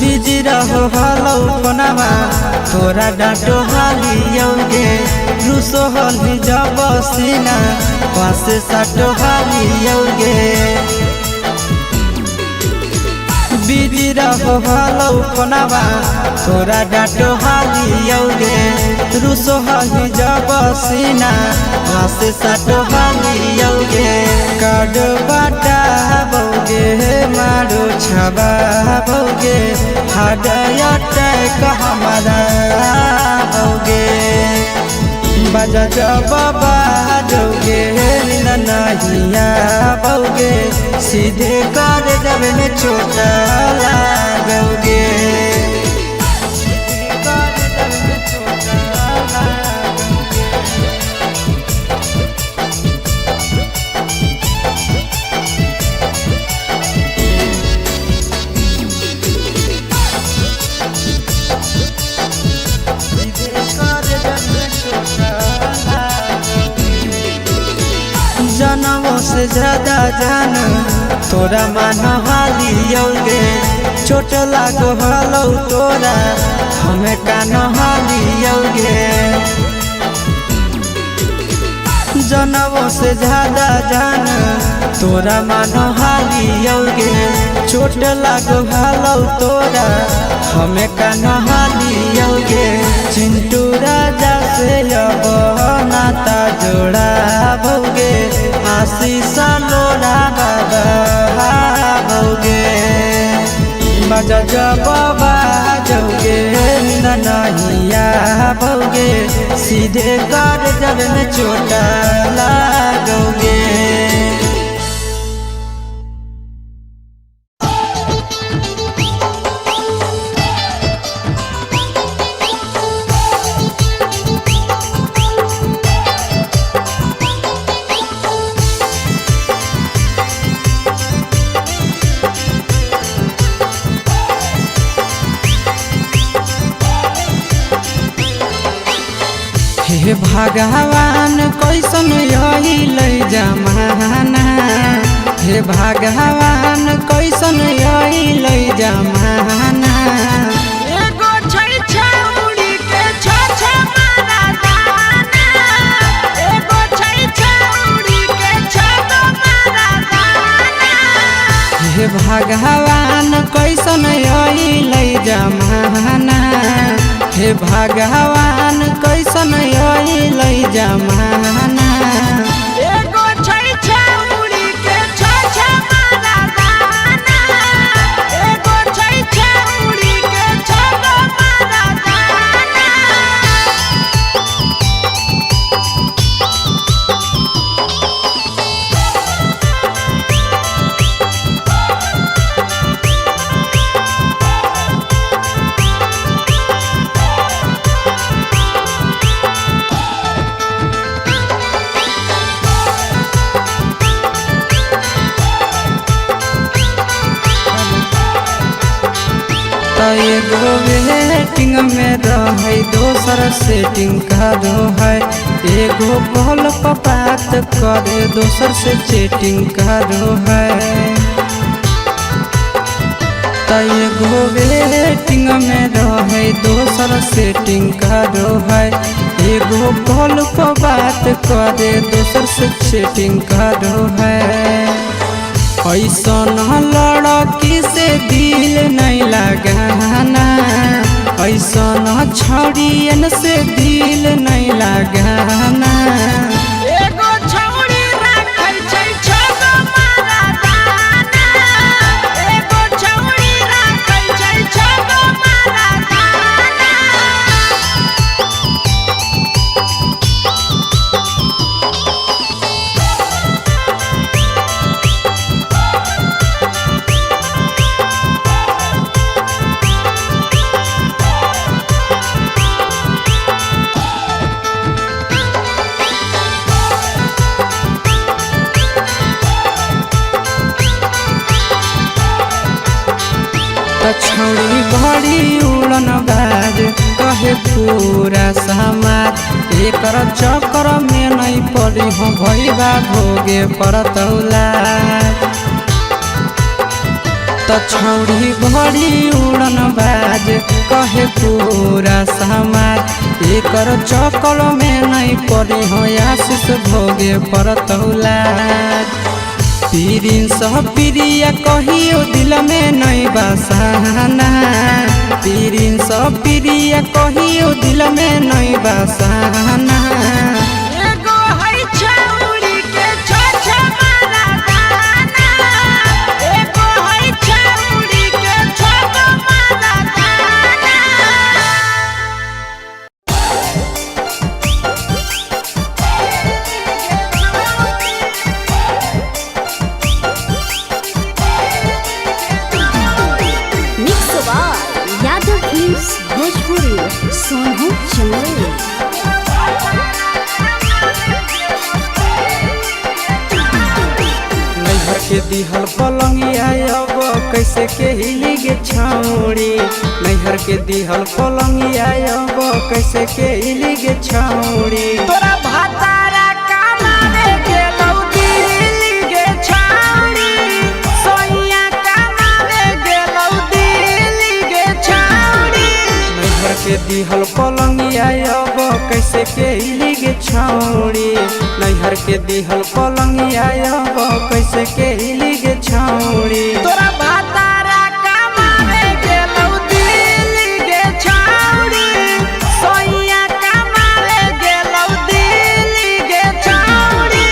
Busy रहो हलो पनावा तोरा ditto हालियोगे रूसो हली जब सीना पासे साटो हालियोगे बिजी रहो हलो पनावा तोरा डाटो हालियोगे रूसो हली जब सीना पासे साटो हालियोगे कार्ड बाटा बोगे मारो छबा बोगे हार्ट अटैक हमारा बोगे बजा जब बाजोगे नहिया बोगे सीधे कर जब में छोटा लागोगे जनमों से ज्यादा जान तोरा मान हालियोगे चोट लागो हलो तोरा हमें कान हालियोगे जनमों से ज्यादा जान तोरा मान हालियोगे चोट लागो हलो तोरा हमें कान हालियोगे चिंटू राजा से अब नाता जोड़ा भोगे आशीष लोड़ा बाबा भोगे बजा जब बाजोगे नहिया भोगे सीधे कर जब में चोटा लागोगे। हे भगवान कैसन यही ले जमाना हे भगवान कैसन यही ले जमाना एगो छै छौड़ी के छ मारा दाना एगो छै छौड़ी के छ मारा दाना हे भगवान कैसन यही ले जमाना हे भगवान कैसन यही ले जमाना एगो छै छौड़ी के छ मारा दाना एगो छै छौड़ी के छ मारा दाना एगो वेटिंग में रहे दोसर सेटिंग करो है एगो कॉल पर बात करे दोसर से चैटिंग करो है एगो वेटिंग में रहे दोसर सेटिंग करो है एगो कॉल पर बात करे दोसर से चैटिंग करो है ऐसन लड़की से दिल नहीं लगाना ऐसन छौड़ियन से दिल नहीं लगाना एगो छौड़ी राखै छै छ मारा दाना एगो छौड़ी राखै छै छ मारा दाना छौड़ी बड़ी उड़न बाज कहे पूरा समाज एकर चक्कर में नहीं पड़ी हो भैया भोगे पड़तौला तो छौड़ी बड़ी उड़न बाज कहे पूरा समाज एकर चक्कर में नहीं पड़ी हो आशीष भोगे परतौला पीरिन सह प्रिया कहियो दिल में नहीं बसाना पीरिन सह प्रिया कहियो दिल में नहीं बसाना के दिहल पलंगिया अब कैसे के हिली गे छौड़ी नैहर के दिहल पलंगिया अब कैसे के हिली गे छौड़ी तोरा भातारा कमावे गेलौ दिल्ली गे छौड़ी सोइया कमावे गेलौ दिल्ली गे छौड़ी नैहर के दिहल पलंगिया अब कैसे के हिली गे छौड़ी नैहर के दिहल पलंगिया अब कैसे के हिली गे छौड़ी तोरा भातारा कमावे गेलौ दिल्ली गे छौड़ी सोइया कमावे गेलौ दिल्ली गे छौड़ी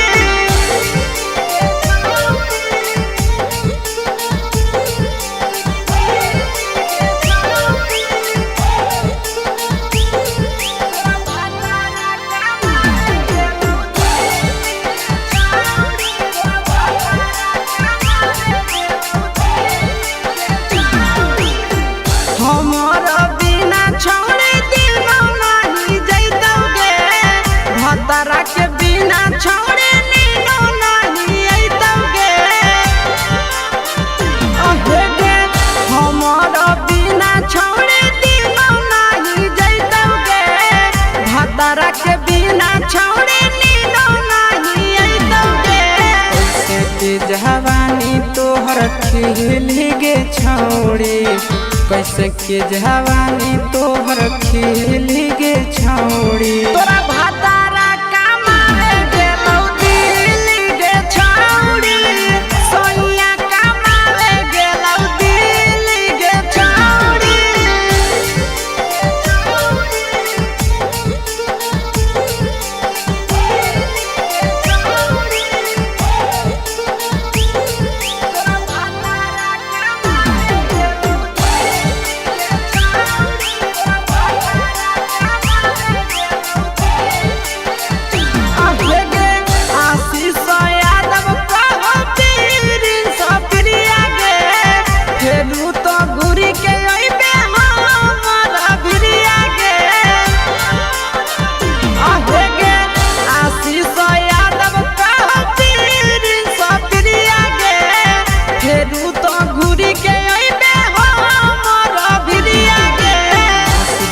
के बिना छोड़े नीनो नहीं आइतौगे अहे गे हमारा बिना छोड़े दिनो नहीं जाइतौगे भतरा के बिना छोड़े नीनो नहीं आइतौगे कैसे के जवानी तोहर खिली गे छौड़ी कैसे के जवानी तोहर खिली गे छौड़ी तोरा भातारा कमावे गेलौ दिल्ली गे छौड़ी सोइया कमावे गेलौ दिल्ली गे छौड़ी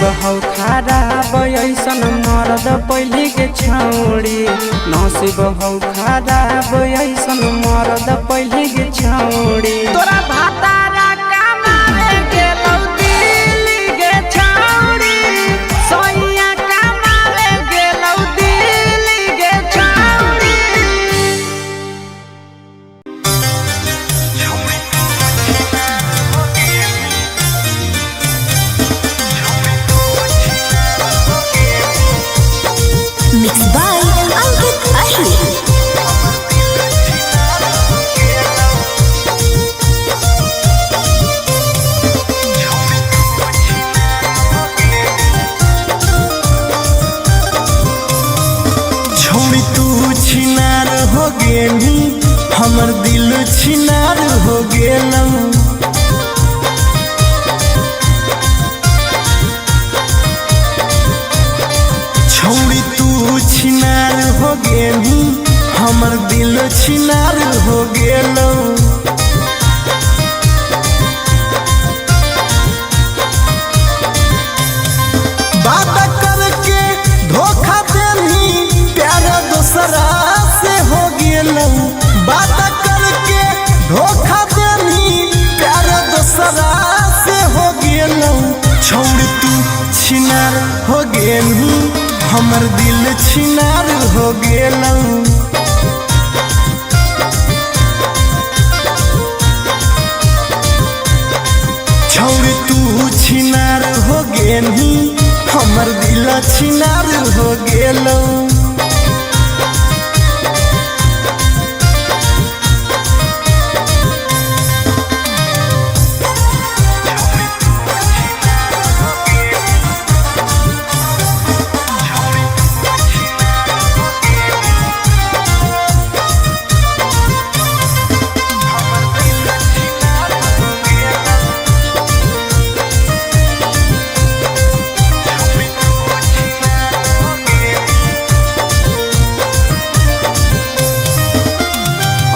बहु खराब ऐसन मर्द पहली के छौड़ी नसीब हौ खराब ऐसन मर्द पहली के छौड़ी तोरा भातारा कमावे गेलौ दिल्ली गे छौड़ी सोइया कमावे गेलौ दिल्ली गे छौड़ी Mixed by Ankit Ahir. छोड़ी तू छिनार हो गेली हमर दिल छिनार हो गेलौ छोड़ी तू छिनार हो गेली हमर दिल छिनार हो गेलौ बात करके धोखा देनी प्यार दूसरा से हो गेलौ बात करके धोखा देनी प्यार गेलऊ। छौरी तू छिनार हो गेनी हमर दिल छिनार हो गेलऊ।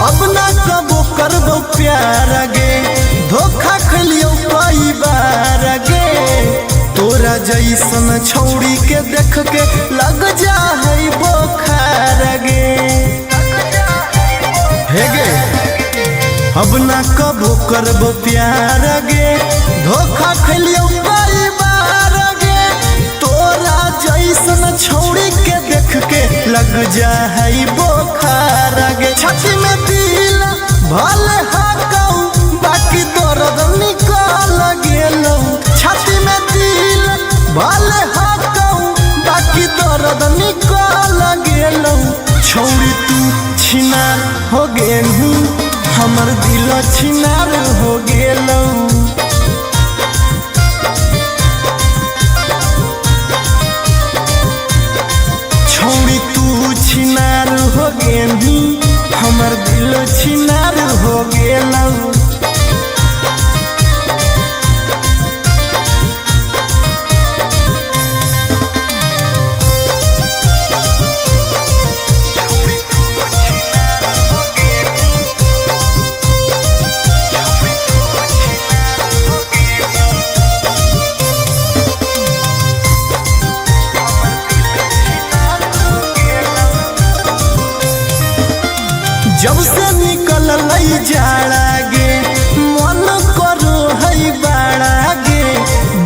अब ना कबो करबो प्यार गे धोखा खलियो कई बार गे। तोरा जैसन छौड़ी के देख के लग जा है बोखार गे। हे गे अब ना कबो करबो प्यार गे धोखा खलियो कई बार गे। तोरा जैसन छौड़ी के देख के लग जा है बोखार गे। छाती में दिल भले हाकऊ बाकी दर्द निकल गेलऊ। छाती में दिल भले हाकऊ बाकी दर्द निकल गेलऊ। छौड़ी तू छिनार हो गेलू हमर दिल छिनार हो गेलऊ। छौड़ी तू छिनार हो गेनी हमर दिल छिनार हो गेलऊ। जब से निकल लई जाड़ा गे मन करो है बाड़ा गे।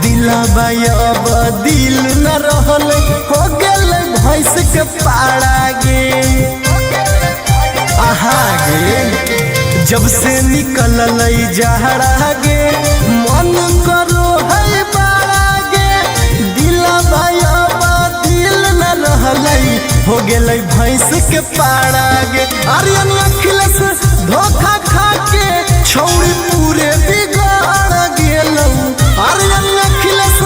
दिलबा अब दिल न रहल हो गेल भैंस के पाड़ा गे। आहा गे जब से निकल लई जाड़ा गे मन करो है बाड़ा गे। दिलबा अब दिल न रहल हो गेल भैंस के पाड़ा गे। आर्यन अखिलेश धोखा खा के छौड़ी पूरे बिगाड़ गेलऊ। आर्यन अखिलेश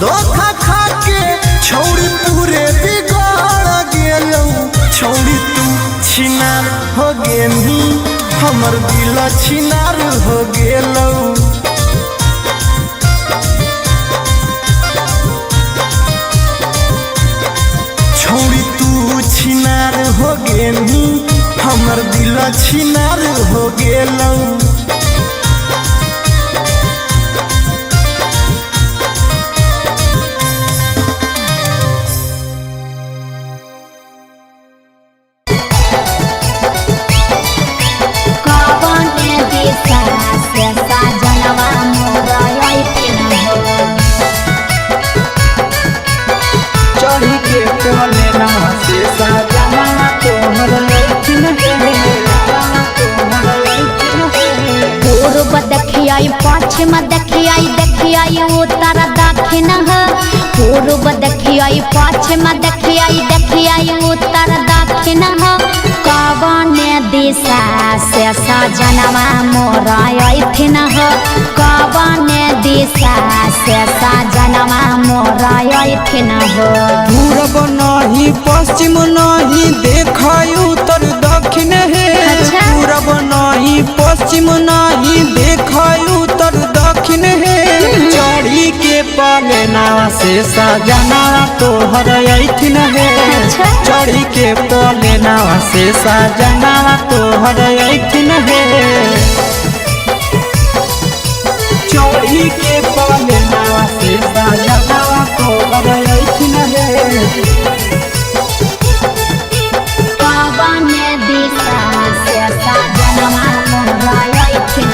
धोखा खा के छौड़ी पूरे बिगाड़ गेलऊ। छौड़ी तू छिनार हो गेनी हमर दिल छिनार हो गेलऊ। छौड़ी तू छिनार हो गेनी हमर दिल छिनार हो गेलऊ। चढ़ी के टोले ना से साजना तोहर लैकिन पूर्व देखियाई पश्चिम देखियाई उत्तर दक्षिण पूर्व देखियाई पश्चिम देखियाई उत्तर दक्षिण कवन दिशा से सजनवा मोरा अइथिन कवन दिशा से सजनवा मोरा अइथिन पूरब नहीं पश्चिम नहीं देखाई उत्तर दक्षिण है। अच्छा। पूरब नहीं पश्चिम नहीं देखाई उत्तर दक्षिण है। चढ़ी के पलेना से सजना तोहर अइथिन है। अच्छा। चढ़ी के पलेना से सजना तोहर अइथिन है। चढ़ी के पलेना से सजना तोहर अइथिन है। कवन दिशा से सजनवा मोरा अइथिन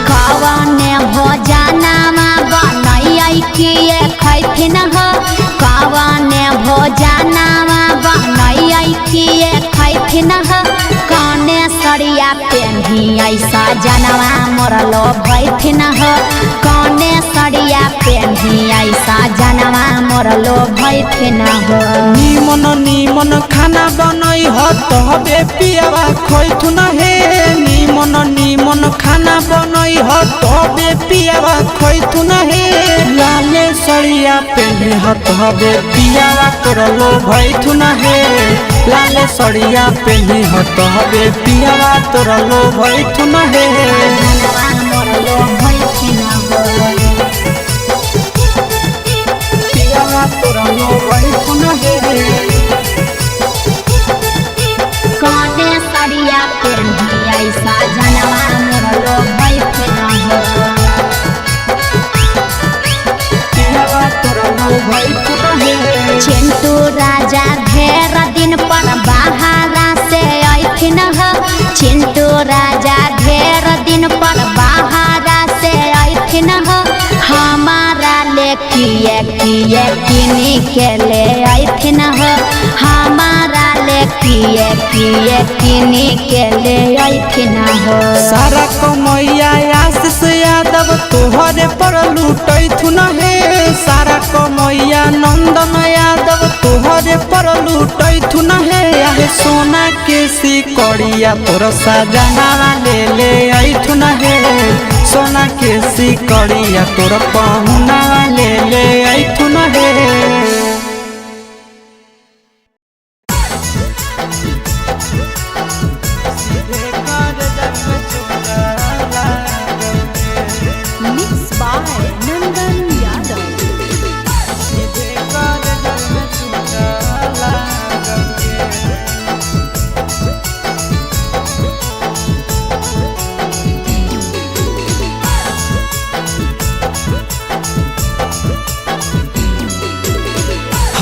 कवन भोजनमा बनैया के भोजनावा बनई किए खैथिन कौने सड़िया पेन्ही ऐसा जनवा मोरलो भैथिन कौने सड़िया पेन्ही ऐसा जनवा मोरलो भैथिन निमन निमन खाना बनई ह तबे पियावा खैथुन हे निमन निमन खाना बनई ह तबे पियावा खैथुन हे लाले सड़िया पेन्ही ह तबे पियावा तोरलो भैथुन हे लाले सड़िया पेन्ही ह तबे पियावा तोरलो भैथुन हे जनवा मोरलो भैथिन पियावा तोरलो भैथुन हे कौने सड़िया पेन्ही ऐसा जनवा मोरलो भैथिन पियावा तोरलो भैथुन हे चिंटू राजा ढेर दिन पर बाहरा से अइथिन चिंटू राजा ढेर दिन पर बाहरा से अइथिन हमारा ले किए किए किनी के ले अइथिन हमारा ले किए किए किनी के ले अइथिन सारा कमैया आशीष यादव तोहरे पर लूटैथुन हे सारा कमैया नंदन यादव तोहरे पर लूटैथुन हे आहे सोना के सिकड़िया तोर सजनावा ले अइथुन हे सोना के सिकड़िया तोर पहुनावा ले अइथुन हे Mixed by Nandan Yadav.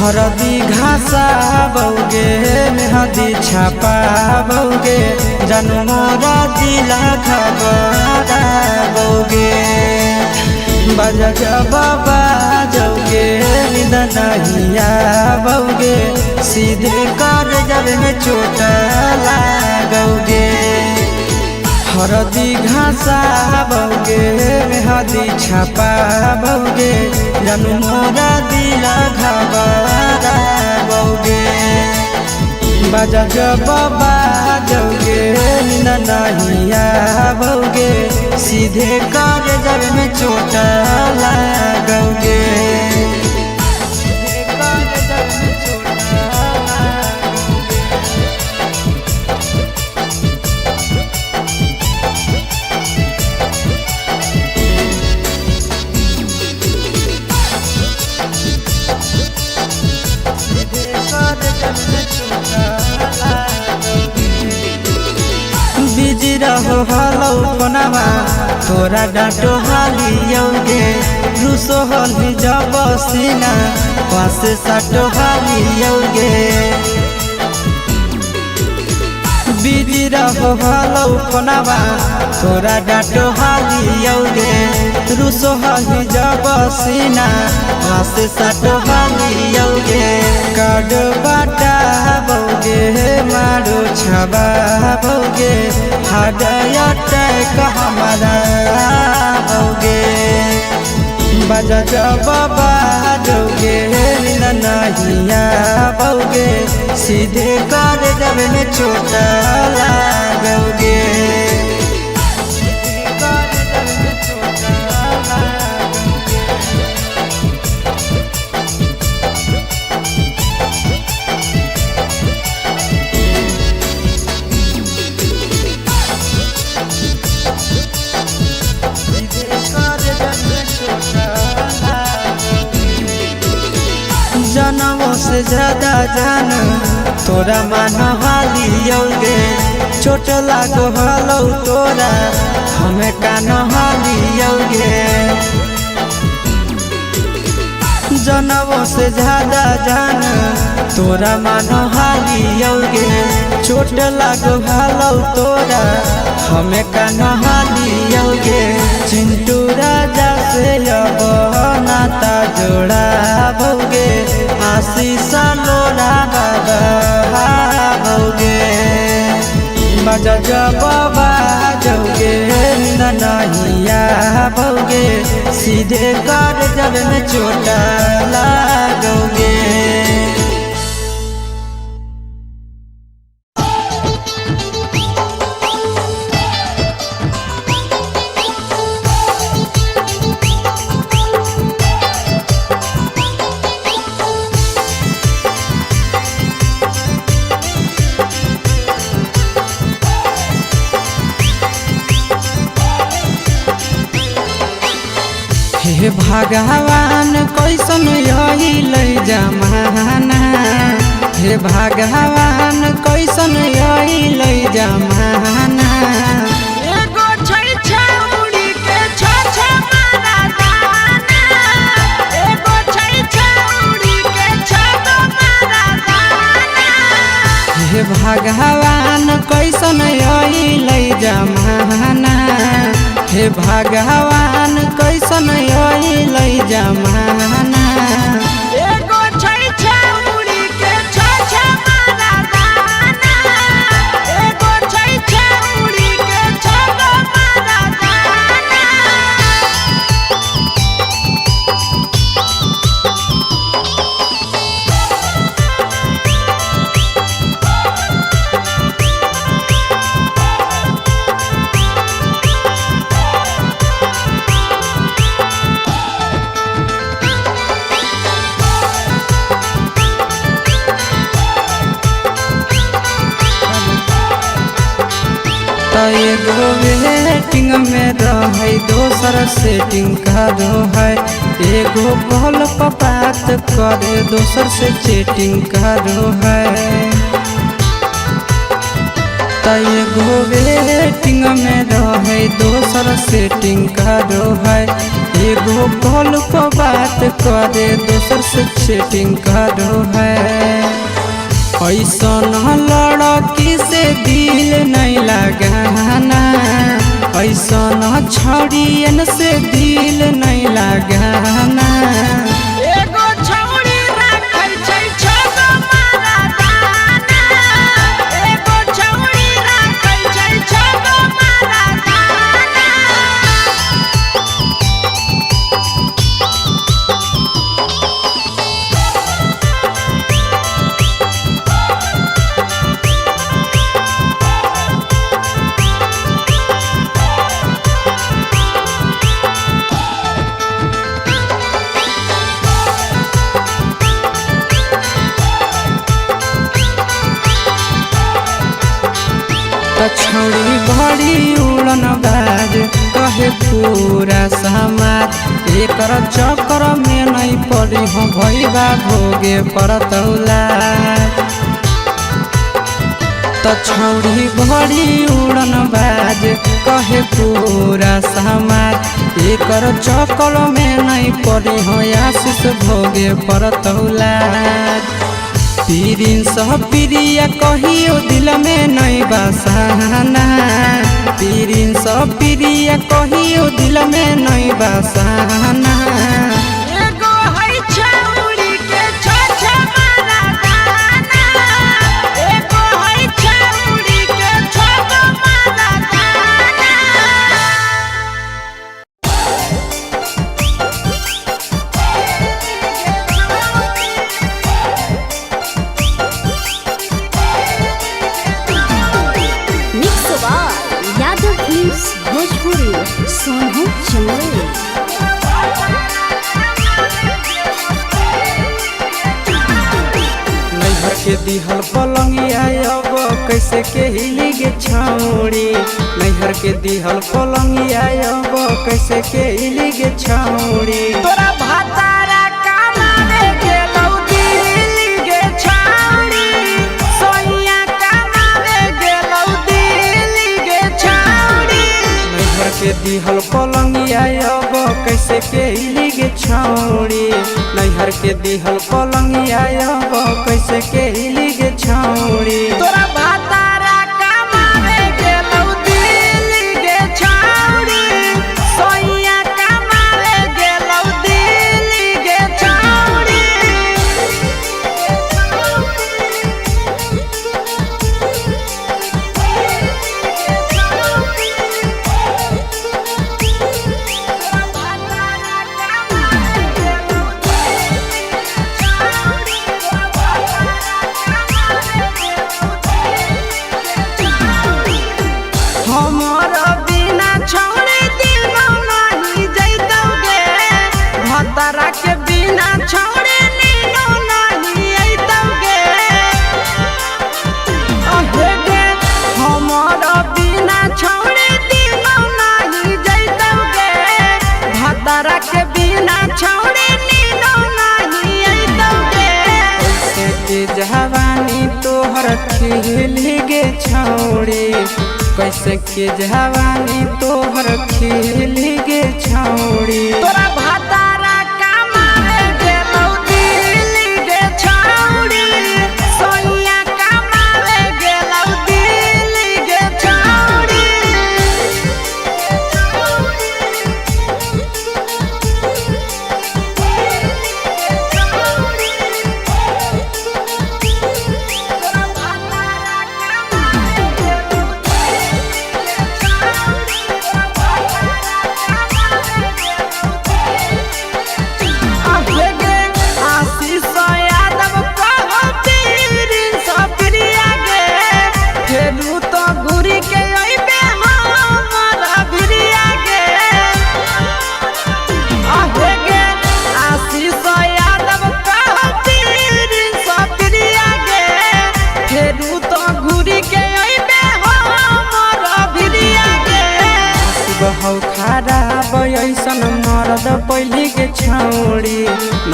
हरदी घासा बौगे मेहदी छापा बौगे जनमोरा दिला खबरा बौगे बजा बाबा जौगे निदनहिया बौगे सीधे कर जब में चोट लागोगे हरदी घासा बौगे मेहदी छापा बौगे जनमोरा दिला घबरा बौगे बजा बाबा जौगे नहिया बौगे सीधे कर जब में चोट लागोगे बिजी रहो हलो पनावा तोरा डांटो हालियोगे रूसो हली जब सीना पासे साटो हालियोगे बिजी रहो हलो पनावा तोरा डांटो हालियोगे रूसो हली जब सीना पासे साटो हालियोगे काड बाटा बौगे मारो छबा बौगे हाडया टैक हमारा बौगे बजा बाबा जौगे नहिया बौगे सीधे कर जब में चोट लागोगे जनमों से ज्यादा जान तोरा मान हालियोगे चोट लागो हलो तोरा हमें कान हालियोगे जनमों से ज्यादा जान तोरा मान हालियोगे चोट लागो हलो तोरा हमें कान हालियोगे चिंटू राजा से अब नाता जोड़ा बोगे आशीष लो बजा जब बाजोगे नींद नहीं आओगे, सीधे कर जल में चोट लागोगे। हे भगवान कैसन यही जमाना, हे भगवान कैसन यही जमाना। एगो छै छौरी के छ मारा दाना, एगो छै छौरी के छ मारा दाना। हे भगवान कैसन यही जमाना, हे भगवान कैसन यही जमाना। एगो छै छौरी के छ मारा दाना, एगो छै छौरी के छ मारा दाना। एगो वेटिंग में रहे दोसर सेटिंग करो है, एगो कॉल पर बात करे दोसर से चैटिंग करो है। एगो वेटिंग में रहे दोसर सेटिंग करो है, एगो कॉल पर बात करे दोसर से चैटिंग करो है। ऐसन लड़की से दिल नहीं लगाना, ऐसन छड़ियन से दिल नहीं लगाना। एगो छौरी राखै छै छ मारा दाना, एगो छौरी राखै छै छ मारा दाना। छौरी बड़ी उड़न बाज कहे पूरा समाज, एकर चक्कर में नहीं पड़ी हो भैया भोगे परतौला। छौरी बड़ी उड़न बाज कहे पूरा समाज, एकर चक्कर में नहीं पड़ी हो आशीष भोगे परतौला। पीरिन सह प्रिया कहियो दिल में नहीं बसाना, पीरिन सह प्रिया कहियो दिल में नहीं बसाना। एगो है छौरी के छ मारा दाना, एगो है छौरी के छ मारा दाना। यादव फिल्म्स भोजपुरी सोनू चंदेल। नैहर के दिहल पलंगिया अब कैसे के हिली गे छौरी, नैहर के दिहल पलंगिया अब कैसे के हिली गे छौरी। तोरा भातारा कमावे गेलौ दिल्ली गे छौरी, सोनिया कमावे गेलौ दिल्ली गे छौरी। नैहर के दिहल पलंगिया अब कैसे के हिली गे छौरी, नैहर के दिहल पलंगिया अब कैसे के हिली गे छौरी। तोरा भातारा कमावे गेलौ दिल्ली गे छौरी, सोनिया कमावे गेलौ दिल्ली गे छौरी। खिली गे छौड़ी कैसे के जवानी तोहर खिली गे छौड़ी तोरा भातारा कमावे गेलौ दिल्ली गे छौड़ी सोनिया कमावे गेलौ दिल्ली गे छौड़ी तोरा भातारा कमावे हौ खराब ऐसन मरद पहली के छौड़ी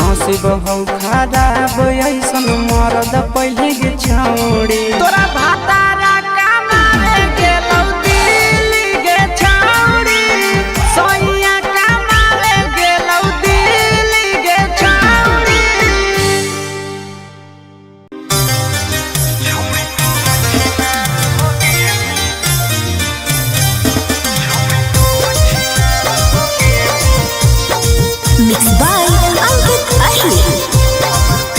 नसीब हौ खराब ऐसन मरद पहली के छौड़ी तोरा भातारा कमावे गेलौ दिल्ली गे छौड़ी सोनिया कमावे गेलौ दिल्ली गे छौड़ी Mixed by Ankit Ahli.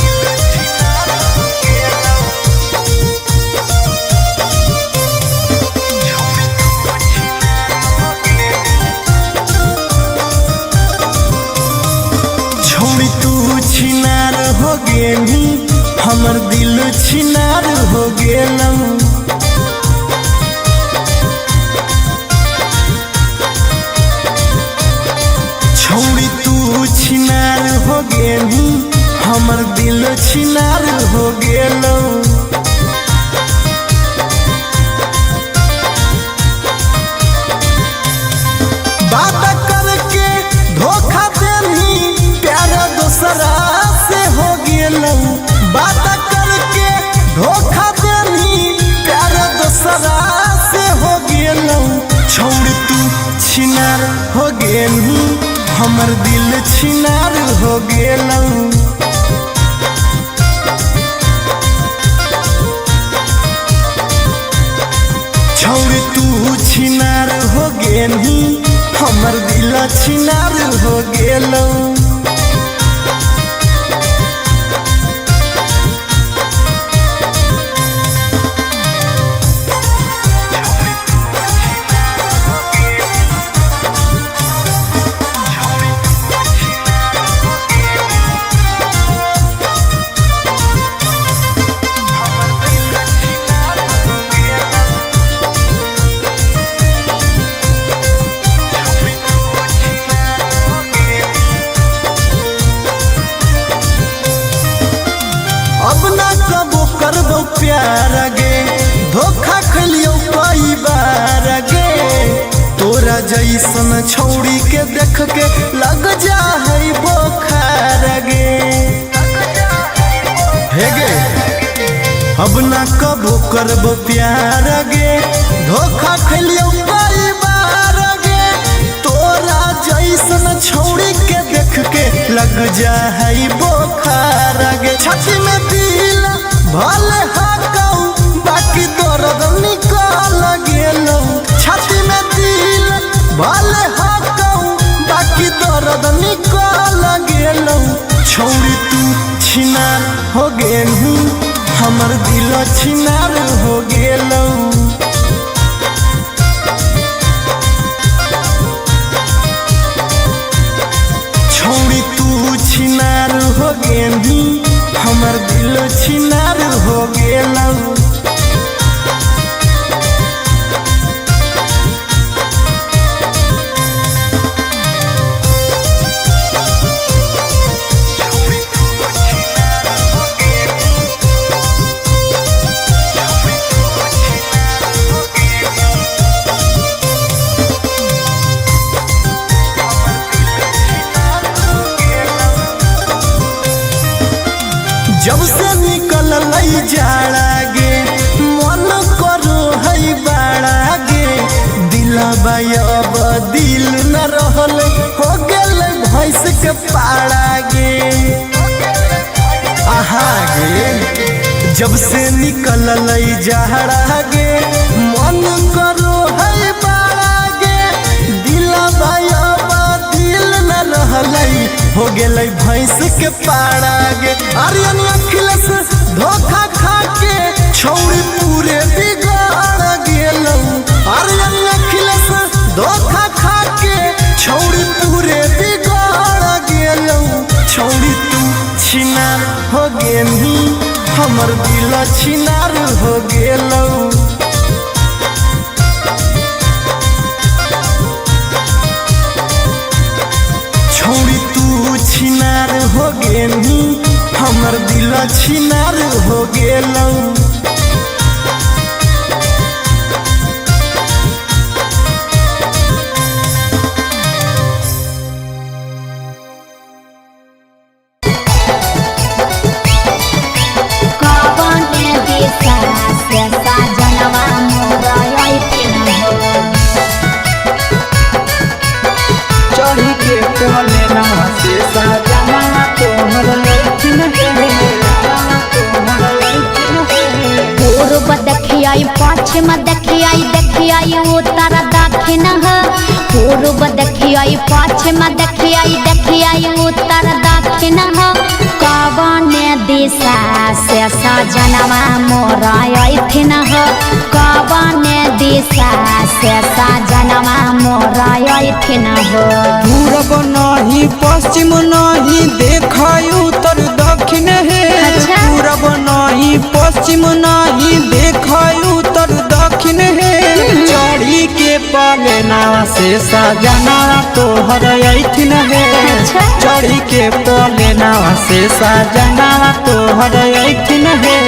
छोड़ी तू छिनार हो गेली हमर दिल छिनार हो गेलम छोड़ी तू छिनार हो गेली हमर दिल छिनार हो गेलम बात करके धोखा देनी प्यार दूसरा से हो गेलौ बात करके धोखा देनी प्यार दूसरा से हो गेलौ छोड़ तू छिनार हो गेली हमर दिल छिनार हो गेलौ छोड़ तू छिनार हो गेली हमर दिल छिनार हो गेलौ अब ना कबो करबो प्यार गे धोखा खलियो कई बार गे तोरा जैसन छौड़ी के देख के लग जा है बोखार गे हे गे अब ना कबो करबो प्यार गे धोखा खलियो कई बार गे तोरा जैसन छौड़ी के देख के लग जा है बोखार गे छाती में दिल भले हाकौ बाकी दर्द निकल गेलौ छाती में दिल भले हाकौ बाकी दर्द निकल गेलौ छौड़ी तू छिनार हो गेलू हमर दिल छिनार हो गेलौ छौड़ी तू छिनार हो गेली हमर दिल छिनार हो गेलौ जब से निकल लई जाड़ा गे जब से निकल जहरा गे मन करो है बागे दिलवा दिल न रहलै हो गेलै भैंस के पाड़ा गे आर्यन अखिलेश धोखा खा के छौड़ी पूरे बिगाड़ गेलौ आर्यन अखिलेश धोखा खा के छौड़ी पूरे बिगाड़ गेलौ छौड़ी तू छिनार हो गेलही हमर दिल छिनार हो गेलौ छौड़ी तू छिनार हो गेलही हमर दिल छिनार हो गेलौ चढ़ी के कोले नवा से सजना तोहर लैथिन पूर्व देखियाई पश्चिम देखियाई उत्तर दक्षिण पूर्व देखियाई पश्चिम देखियाई उत्तर दक्षिण कवने दिशा से सजनवा मोरा अइथिन कवने दिशा से सजनवा मोरा अइथिन पूरब नहीं पश्चिम नहीं देखाई उत्तर दक्षिण है अच्छा। पूरब नहीं पश्चिम नहीं देखाई उत्तर दक्षिण है चढ़ी के पलेना से सजना तोहर अइथिन है अच्छा। चढ़ी के पलेना से सजना तोहर अइथिन है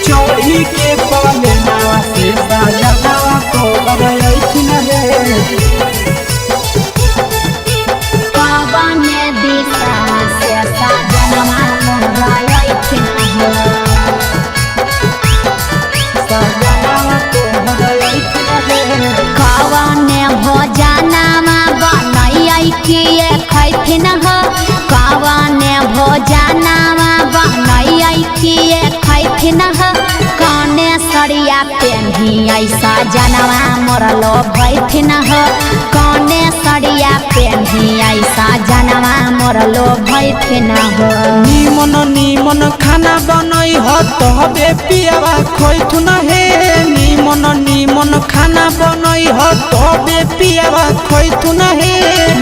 चढ़ी के पलेना से सजना तोहर अइथिन है कवने दिशा से सजनवा मोरा अइथिन कवने भोजनमा बनैयै किए खैथिन कवने भोजनमा बनैयै किए खैथिन कने सरिया पेन्ही ऐसा जनवा मोरा लो भैथिन कने सरिया पेन्ही ऐसा जनवा मोरा लो भैथिन निमन खाना बनई ह तबे पियावा खैथुन हे निमन खाना बनई ह तबे पियावा खैथुन हे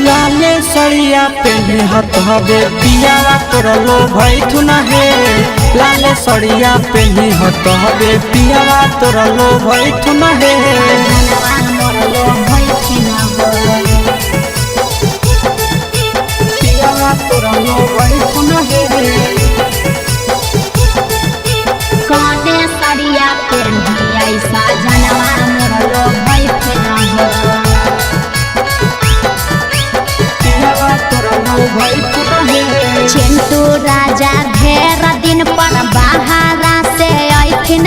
लाले सरिया पेन्हे ह तबे पियावा तोरलो भैथुन हे लाले सरिया पेन्हे ह तबे पियावा तोरलो भैथुन हे जनवा मोरा लो भैथिन पियावा तोरलो भैथुन हे कने सरिया पेन्ही ऐसा जनवा मोरा लो भैथिन पियावा तोरलो भैथुन हे चिंटू राजा ढेर दिन पर बाहरा से अइथिन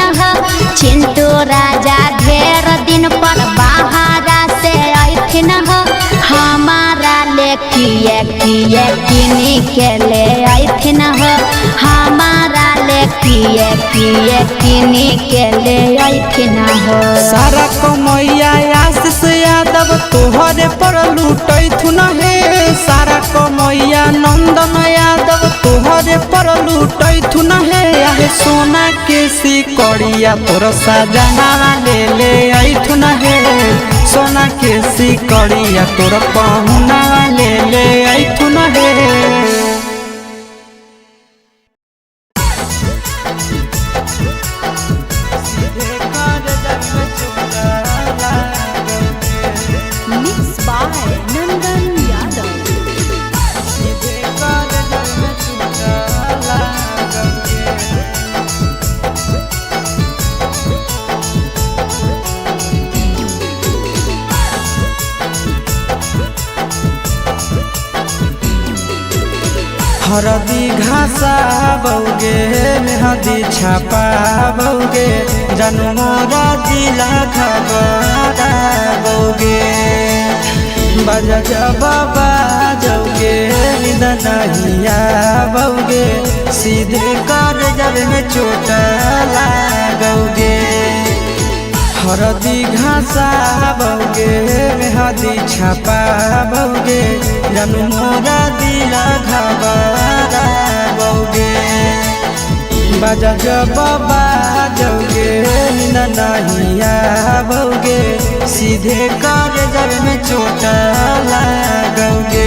चिंटू राजा ढेर दिन पर बाहरा से अइथिन हमारा ले किए किनी के ले अइथिन हमारा ले किए किनी के ले अइथिन सारा कमैया आशीष यादव तोहरे पर लूटैथुन हे सारा कमैया नंदन यादव तोहरे पर लूटैथुन हे आहे सोना के सिकड़िया तोर सजना ले अइथुन हे सोना के सिकड़िया तोर पहुना ले अइथुन हे Mixed by Nandan Yadav. हरदी घासा बौगे मेहदी छापा बौगे जन्मोरा दिला खबरा बौगे बाजा जब बाजोगे नींद नहीं आवोगे सीधे कर जब में चोट लागोगे हरदी घासाबोगे मेहदी छापाबोगे जानू मोरा दिल घबराबोगे बाजा जब बाजोगे नींद नहीं आवोगे सीधे कर जब में चोट लागोगे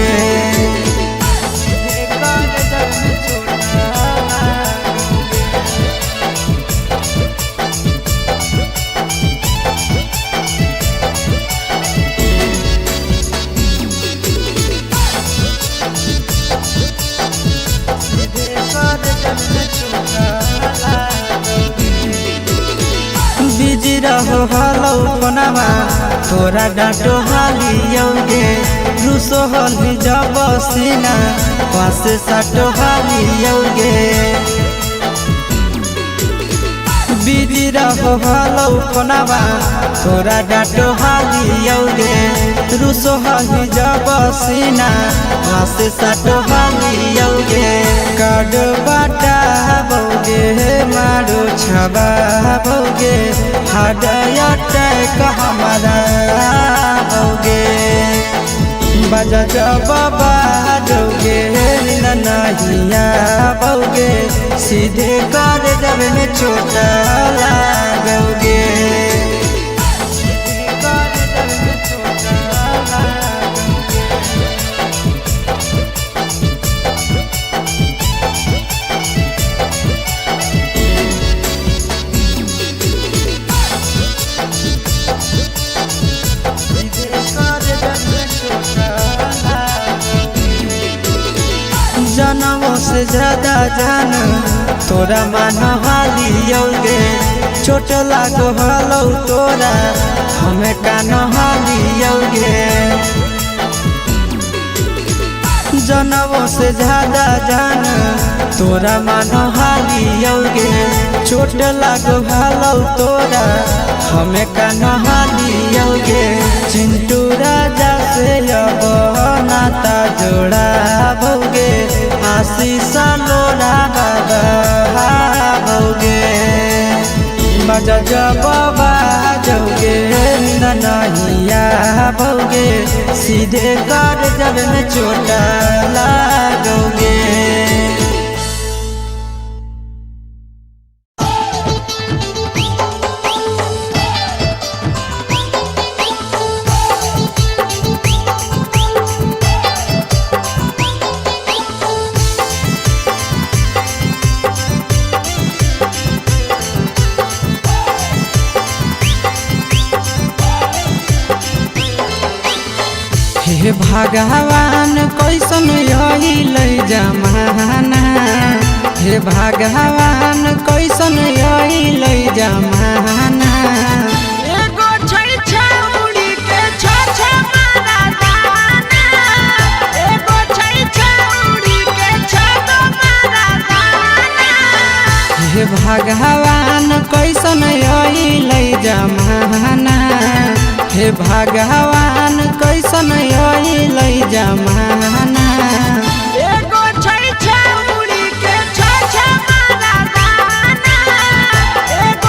बिजी रहो हलो पनावा तोरा डांटो हालियोगे रूसो हली जब सीना पास साटो हालियोगे बिजी रहो हलो पनावा तोरा डांटो हालियोगे रूसो हली जब सीना पास साटो हालियोगे काड बाटा बोगे मारो छबाबोगे हार्ट अटैक हमारा होगे बाजा जब बाजोगे नींद नहीं आवोगे सीधे कर जब में चोट लागोगे जनमों से ज्यादा जान तोरा मान हालियोगे चोट लागो हलो तोरा हमें कान हालियोगे जनमों से ज्यादा जान तोरा मान हालियोगे चोट लागो हलो तोरा हमें कान हालियोगे चिंटू राजा से अब नाता जोड़ा बोगे आशीष लोड़ा बाबोगे बाजा जब बाजोगे नींद नहीं आवोगे सीधे कर जब में चोट लागोगे हे भगवान कैसन आइल जमाना हे भगवान कैसन आइल जमाना एगो छै छौड़ी के छ मारा दाना एगो छै छौड़ी के छ मारा दाना हे भगवान कैसन आइल जमाना हे भगवान कैसन आइल जमाना